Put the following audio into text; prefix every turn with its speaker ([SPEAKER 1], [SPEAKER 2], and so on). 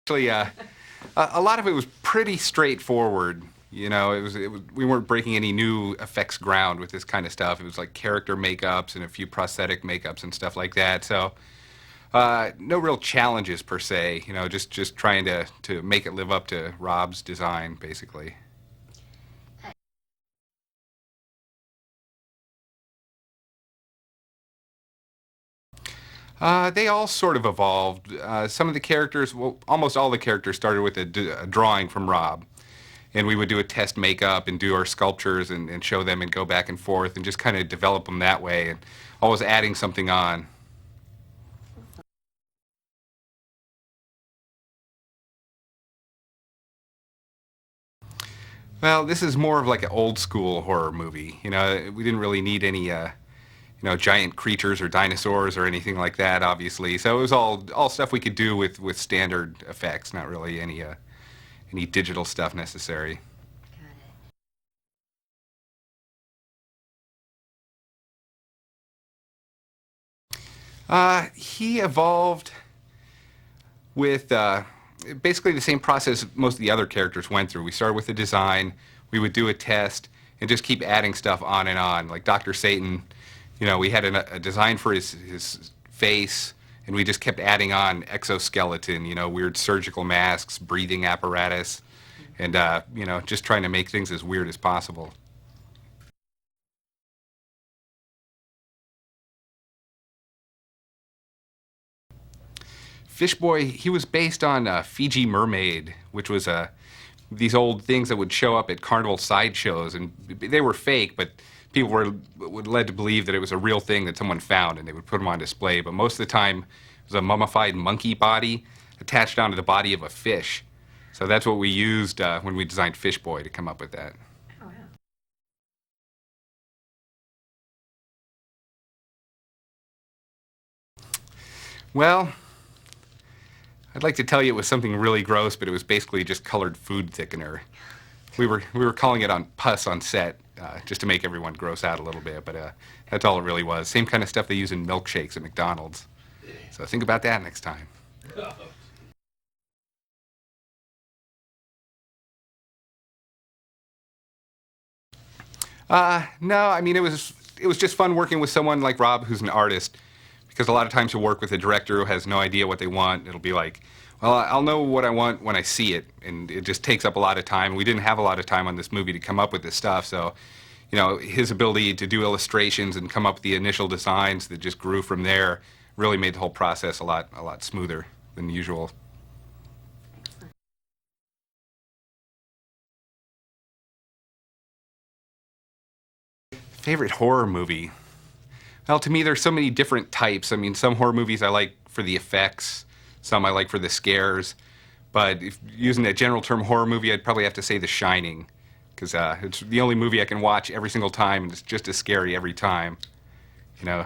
[SPEAKER 1] Actually, a lot of it was pretty straightforward. We weren't breaking any new effects ground with this kind of stuff. It was like character makeups and a few prosthetic makeups and stuff like that. So, no real challenges per se. Just trying to make it live up to Rob's design, basically. They all sort of evolved. Some of the characters, well, almost all the characters started with a drawing from Rob. And we would do a test makeup and do our sculptures and show them and go back and forth and just kind of develop them that way and always adding something on. Well, this is more of like an old school horror movie. We didn't really need any, giant creatures or dinosaurs or anything like that, obviously. So it was all stuff we could do with standard effects, not really any digital stuff necessary. He evolved with basically the same process most of the other characters went through. We started with the design, we would do a test, and just keep adding stuff on and on. Like Dr. Satan, we had a design for his face, and we just kept adding on exoskeleton, weird surgical masks, breathing apparatus, and, just trying to make things as weird as possible. Fish Boy, he was based on Fiji Mermaid, which was these old things that would show up at carnival sideshows, and they were fake, but people were led to believe that it was a real thing that someone found, and they would put them on display. But most of the time, it was a mummified monkey body attached onto the body of a fish. So that's what we used when we designed Fish Boy to come up with that.
[SPEAKER 2] Oh, wow.
[SPEAKER 1] Well, I'd like to tell you it was something really gross, but it was basically just colored food thickener. We were calling it on pus on set, just to make everyone gross out a little bit, but that's all it really was. Same kind of stuff they use in milkshakes at McDonald's. So think about that next time. No, I mean it was just fun working with someone like Rob, who's an artist, because a lot of times you'll work with a director who has no idea what they want. It'll be like, well, I'll know what I want when I see it, and it just takes up a lot of time. We didn't have a lot of time on this movie to come up with this stuff, so his ability to do illustrations and come up with the initial designs that just grew from there really made the whole process a lot smoother than usual. Favorite horror movie? Well, to me, there's so many different types. I mean, some horror movies I like for the effects, some I like for the scares. But if using a general term horror movie, I'd probably have to say The Shining, because it's the only movie I can watch every single time, and it's just as scary every time. You know,